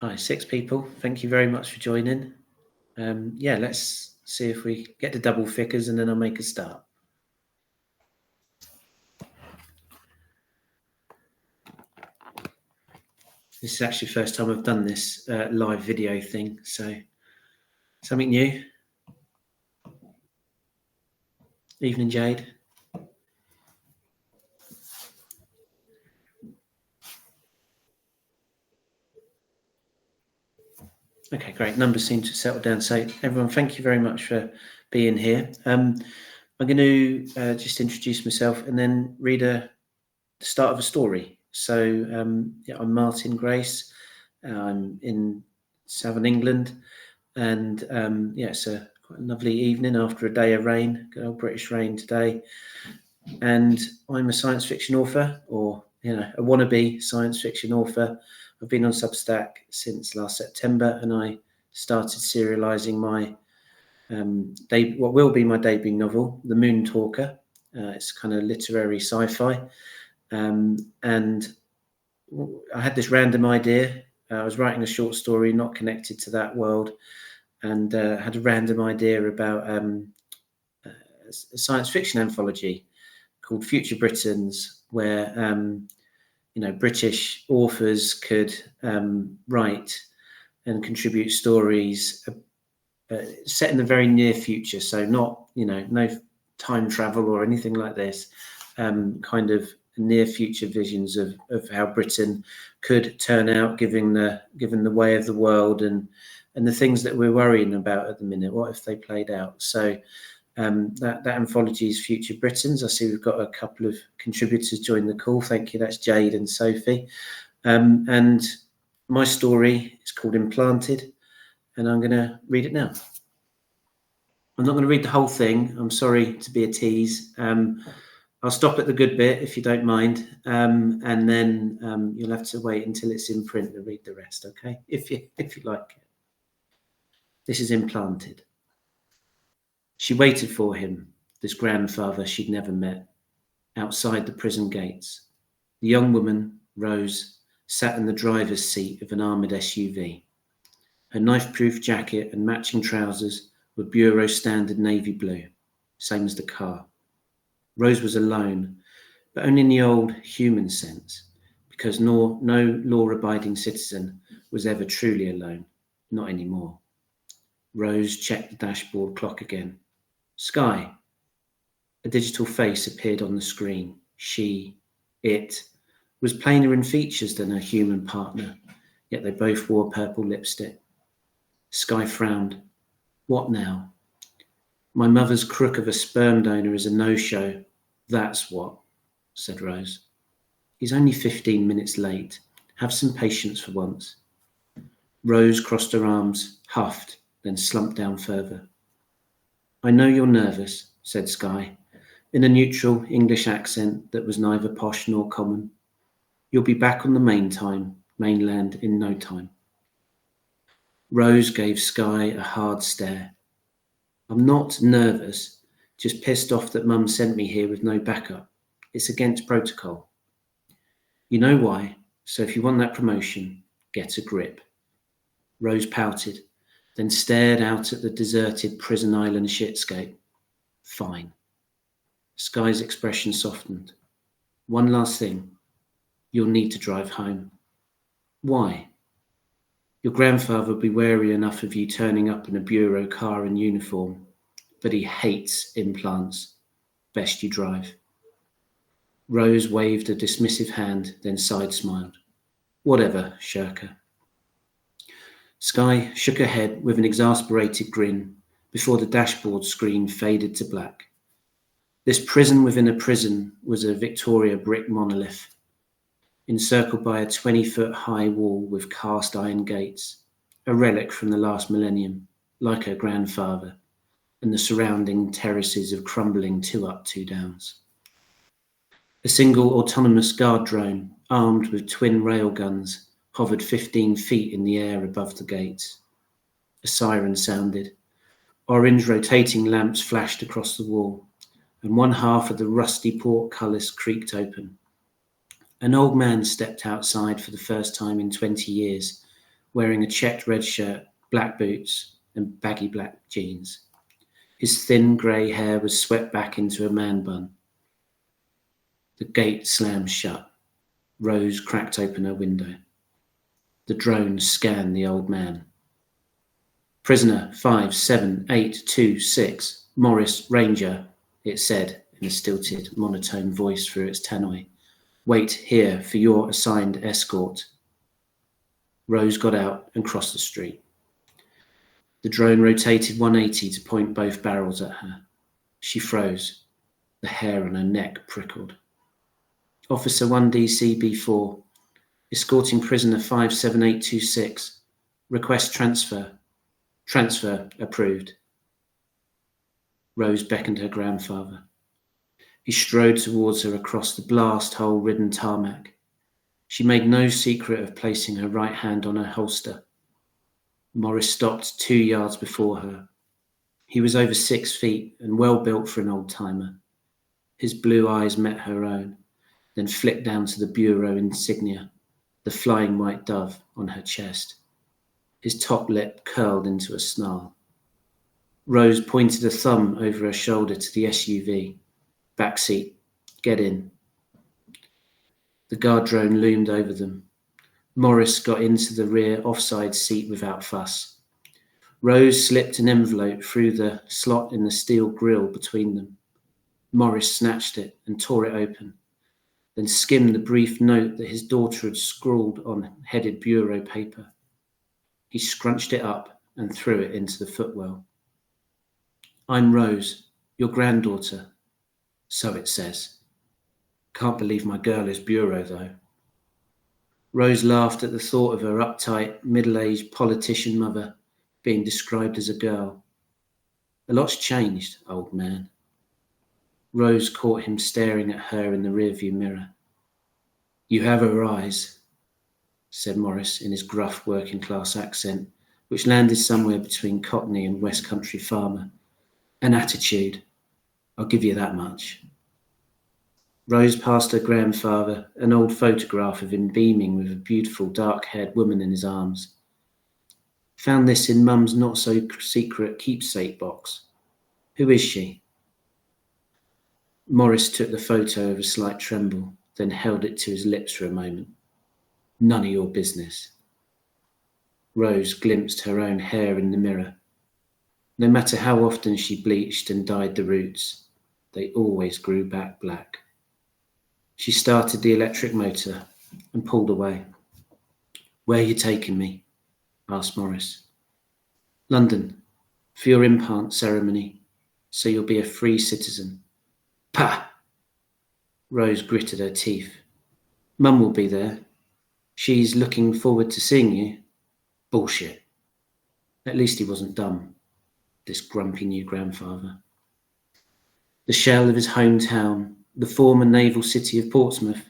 Hi, 6 people. Thank you very much for joining. Yeah, let's see if we get to double figures and then I'll make a start. This is actually the first time I've done this live video thing, so something new. Evening, Jade. Okay, great. Numbers seem to settle down. So everyone, thank you very much for being here. I'm going to just introduce myself and then read the start of a story. So yeah, I'm Martin Grace. I'm in Southern England, and yeah, it's quite a lovely evening after a day of rain, good old British rain today. And I'm a science fiction author, or a wannabe science fiction author. I've been on Substack since last September, and I started serializing my what will be my debut novel, The Moon Talker. It's kind of literary sci-fi, and I had this random idea. I was writing a short story not connected to that world, and had a random idea about a science fiction anthology called Future Britons, where British authors could write and contribute stories set in the very near future. So not no time travel or anything like this. Kind of near future visions of how Britain could turn out, given the way of the world and the things that we're worrying about at the minute. What if they played out? So that anthology is Future Britons. I see we've got a couple of contributors join the call. Thank you. That's Jade and Sophie. And my story is called Implanted, and I'm going to read it now. I'm not going to read the whole thing. I'm sorry to be a tease. I'll stop at the good bit if you don't mind, and then you'll have to wait until it's in print to read the rest, okay? If you like it. This is Implanted. She waited for him, this grandfather she'd never met, outside the prison gates. The young woman, Rose, sat in the driver's seat of an armoured SUV. Her knife-proof jacket and matching trousers were Bureau standard navy blue, same as the car. Rose was alone, but only in the old human sense, because no law-abiding citizen was ever truly alone, not anymore. Rose checked the dashboard clock again. Sky. A digital face appeared on the screen. It, was plainer in features than her human partner, yet they both wore purple lipstick. Sky frowned. What now? My mother's crook of a sperm donor is a no-show. That's what, said Rose. He's only 15 minutes late. Have some patience for once. Rose crossed her arms, huffed, then slumped down further. I know you're nervous, said Sky, in a neutral English accent that was neither posh nor common. You'll be back on the mainland in no time. Rose gave Sky a hard stare. I'm not nervous, just pissed off that Mum sent me here with no backup. It's against protocol. You know why, so if you want that promotion, get a grip. Rose pouted, then stared out at the deserted prison island shitscape. Fine. Sky's expression softened. One last thing. You'll need to drive home. Why? Your grandfather would be wary enough of you turning up in a bureau car in uniform, but he hates implants. Best you drive. Rose waved a dismissive hand, then side-smiled. Whatever, shirker. Sky shook her head with an exasperated grin before the dashboard screen faded to black. This prison within a prison was a Victoria brick monolith, encircled by a 20-foot-high wall with cast iron gates, a relic from the last millennium, like her grandfather, and the surrounding terraces of crumbling 2-up, 2-downs. A single autonomous guard drone, armed with twin railguns, hovered 15 feet in the air above the gates. A siren sounded. Orange rotating lamps flashed across the wall, and one half of the rusty portcullis creaked open. An old man stepped outside for the first time in 20 years, wearing a checked red shirt, black boots, and baggy black jeans. His thin grey hair was swept back into a man bun. The gate slammed shut. Rose cracked open her window. The drone scanned the old man. "Prisoner 57826, Morris Ranger," it said in a stilted, monotone voice through its tannoy. "Wait here for your assigned escort." Rose got out and crossed the street. The drone rotated 180 to point both barrels at her. She froze. The hair on her neck prickled. "Officer 1DCB4, escorting prisoner 57826. Request transfer. Transfer approved." Rose beckoned her grandfather. He strode towards her across the blast-hole-ridden tarmac. She made no secret of placing her right hand on her holster. Morris stopped 2 yards before her. He was over 6 feet and well built for an old-timer. His blue eyes met her own, then flicked down to the bureau insignia, the flying white dove on her chest. His top lip curled into a snarl. Rose pointed a thumb over her shoulder to the SUV. "Back seat. Get in." The guard drone loomed over them. Morris got into the rear offside seat without fuss. Rose slipped an envelope through the slot in the steel grille between them. Morris snatched it and tore it open, then skimmed the brief note that his daughter had scrawled on headed bureau paper. He scrunched it up and threw it into the footwell. "I'm Rose, your granddaughter." "So it says. Can't believe my girl is bureau, though." Rose laughed at the thought of her uptight, middle-aged politician mother being described as a girl. "A lot's changed, old man." Rose caught him staring at her in the rearview mirror. "You have her eyes," said Morris in his gruff working-class accent, which landed somewhere between Cockney and West Country farmer. "An attitude. I'll give you that much." Rose passed her grandfather an old photograph of him beaming with a beautiful dark-haired woman in his arms. "Found this in Mum's not-so-secret keepsake box. Who is she?" Morris took the photo with a slight tremble, then held it to his lips for a moment. "None of your business." Rose glimpsed her own hair in the mirror. No matter how often she bleached and dyed the roots, they always grew back black. She started the electric motor and pulled away. "Where are you taking me?" asked Morris. "London, for your implant ceremony, so you'll be a free citizen." "Pah!" Rose gritted her teeth. "Mum will be there. She's looking forward to seeing you." "Bullshit." At least he wasn't dumb, this grumpy new grandfather. The shell of his hometown, the former naval city of Portsmouth,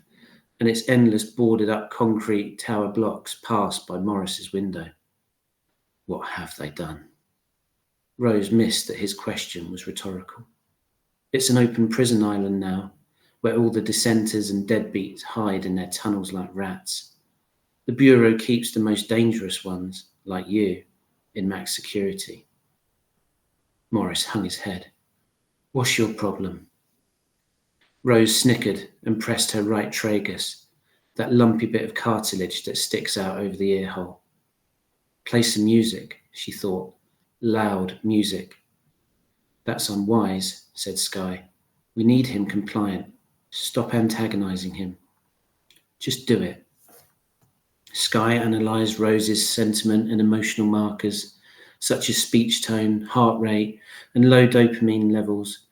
and its endless boarded-up concrete tower blocks passed by Morris's window. What have they done? Rose missed that his question was rhetorical. It's an open prison island now, where all the dissenters and deadbeats hide in their tunnels like rats. The Bureau keeps the most dangerous ones, like you, in max security. Morris hung his head. "What's your problem?" Rose snickered and pressed her right tragus, that lumpy bit of cartilage that sticks out over the ear hole. Play some music, she thought. Loud music. That's unwise, said Sky. We need him compliant. Stop antagonizing him. Just do it. Sky analysed Rose's sentiment and emotional markers, such as speech tone, heart rate, and low dopamine levels,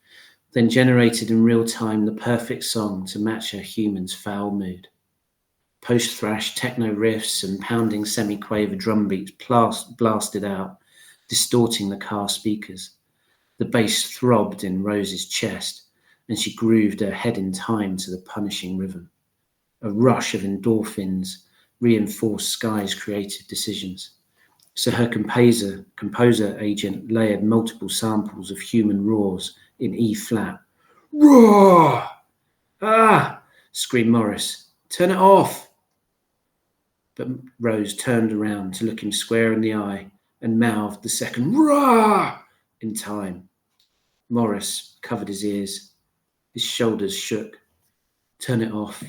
then generated in real time the perfect song to match her human's foul mood. Post-thrash techno riffs and pounding semi-quaver drum beats blasted out, distorting the car speakers. The bass throbbed in Rose's chest, and she grooved her head in time to the punishing rhythm. A rush of endorphins reinforced Sky's creative decisions. So her composer agent layered multiple samples of human roars in E-flat. Roar! Ah! Screamed Morris. Turn it off! But Rose turned around to look him square in the eye and mouthed the second "Rah!" in time. Morris covered his ears. His shoulders shook. "Turn it off.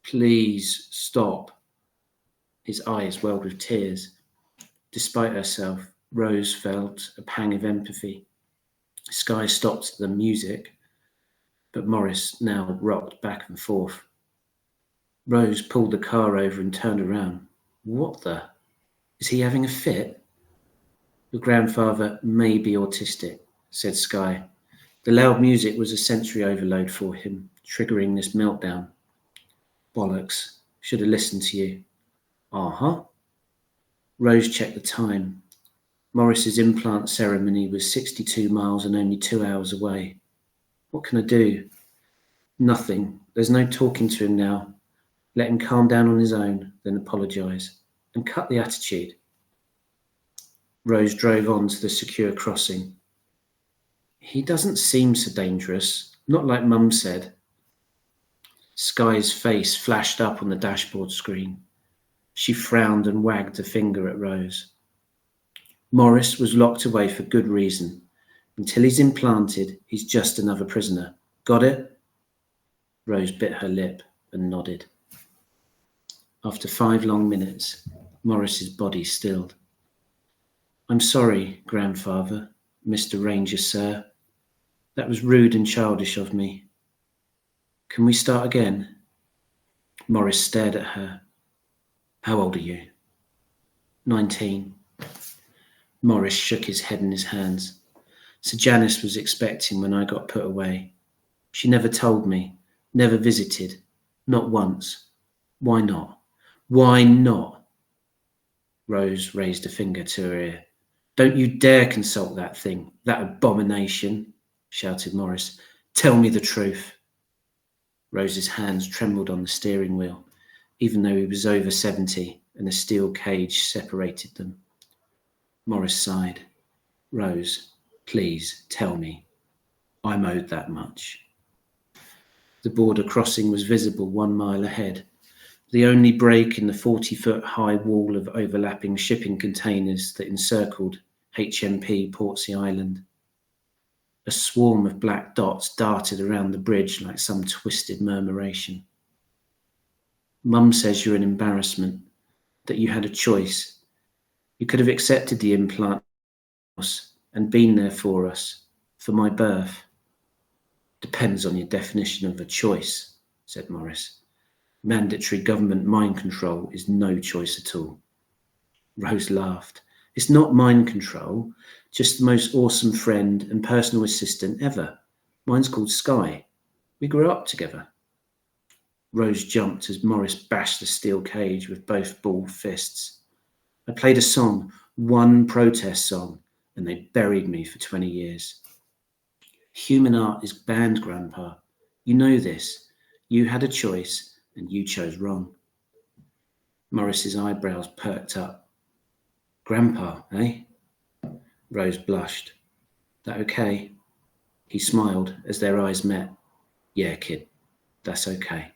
Please stop." His eyes welled with tears. Despite herself, Rose felt a pang of empathy. Sky stopped the music, but Morris now rocked back and forth. Rose pulled the car over and turned around. "What the? Is he having a fit?" "Your grandfather may be autistic," said Sky. "The loud music was a sensory overload for him, triggering this meltdown." "Bollocks. Should have listened to you." "Uh-huh." Rose checked the time. Morris's implant ceremony was 62 miles and only 2 hours away. "What can I do?" "Nothing. There's no talking to him now. Let him calm down on his own, then apologise. And cut the attitude." Rose drove on to the secure crossing. "He doesn't seem so dangerous. Not like Mum said." Sky's face flashed up on the dashboard screen. She frowned and wagged a finger at Rose. "Morris was locked away for good reason. Until he's implanted, he's just another prisoner. Got it?" Rose bit her lip and nodded. After 5 long minutes, Morris's body stilled. "I'm sorry, Grandfather, Mr. Ranger, sir. That was rude and childish of me. Can we start again?" Morris stared at her. "How old are you?" 19. Morris shook his head in his hands. "Sir Janice was expecting when I got put away. She never told me, never visited, not once. Why not? Why not?" Rose raised a finger to her ear. "Don't you dare consult that thing, that abomination," shouted Morris. "Tell me the truth." Rose's hands trembled on the steering wheel, even though he was over 70 and a steel cage separated them. Morris sighed. "Rose, please tell me. I'm owed that much." The border crossing was visible 1 mile ahead, the only break in the 40-foot-high wall of overlapping shipping containers that encircled HMP Portsea Island. A swarm of black dots darted around the bridge like some twisted murmuration. "Mum says you're an embarrassment, that you had a choice. You could have accepted the implant and been there for us, for my birth." "Depends on your definition of a choice," said Morris. "Mandatory government mind control is no choice at all." Rose laughed. "It's not mind control, just the most awesome friend and personal assistant ever. Mine's called Sky. We grew up together." Rose jumped as Morris bashed the steel cage with both balled fists. "I played a song, one protest song, and they buried me for 20 years. Human art is banned, Grandpa. You know this. You had a choice, and you chose wrong." Morris's eyebrows perked up. "Grandpa, eh?" Rose blushed. "That okay?" He smiled as their eyes met. "Yeah, kid, that's okay."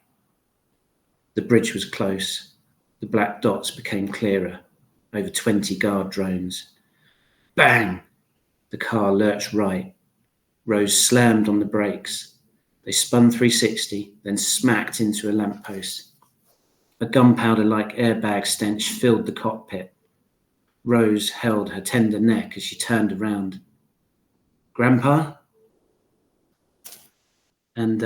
The bridge was close. The black dots became clearer. Over 20 guard drones. Bang! The car lurched right. Rose slammed on the brakes. They spun 360, then smacked into a lamppost. A gunpowder-like airbag stench filled the cockpit. Rose held her tender neck as she turned around. "Grandpa?" And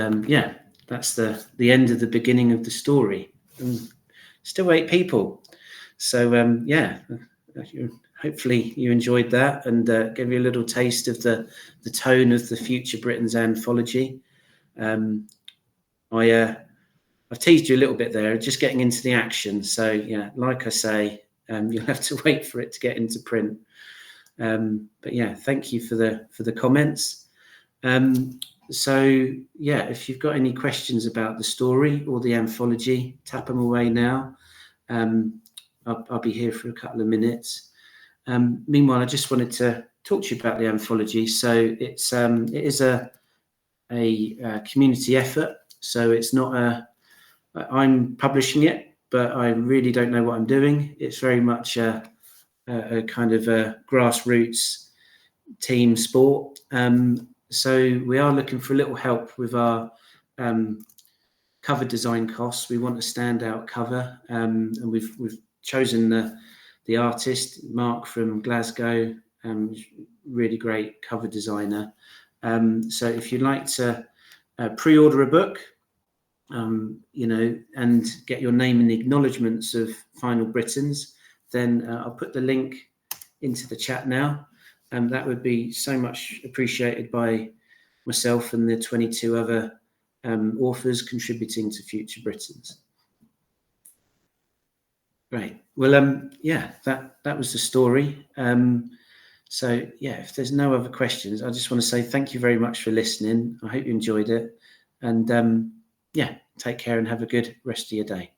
that's the end of the beginning of the story. Still 8 people. So hopefully you enjoyed that and gave you a little taste of the tone of the Future Britain's anthology. I've teased you a little bit there, just getting into the action. So yeah, like I say, you'll have to wait for it to get into print. But yeah, thank you for the comments. So yeah, if you've got any questions about the story or the anthology, tap them away now. I'll be here for a couple of minutes. Meanwhile, I just wanted to talk to you about the anthology. So it is a community effort. So it's not I'm publishing it, but I really don't know what I'm doing. It's very much a kind of a grassroots team sport. So we are looking for a little help with our cover design costs. We want a standout cover, and we've chosen the artist Mark from Glasgow, really great cover designer. So if you'd like to pre-order a book, and get your name in the acknowledgements of Final Britons, then I'll put the link into the chat now. That would be so much appreciated by myself and the 22 other authors contributing to Future Britons. Great. Well, yeah, that was the story. So yeah, if there's no other questions, I just want to say thank you very much for listening. I hope you enjoyed it, and yeah, take care and have a good rest of your day.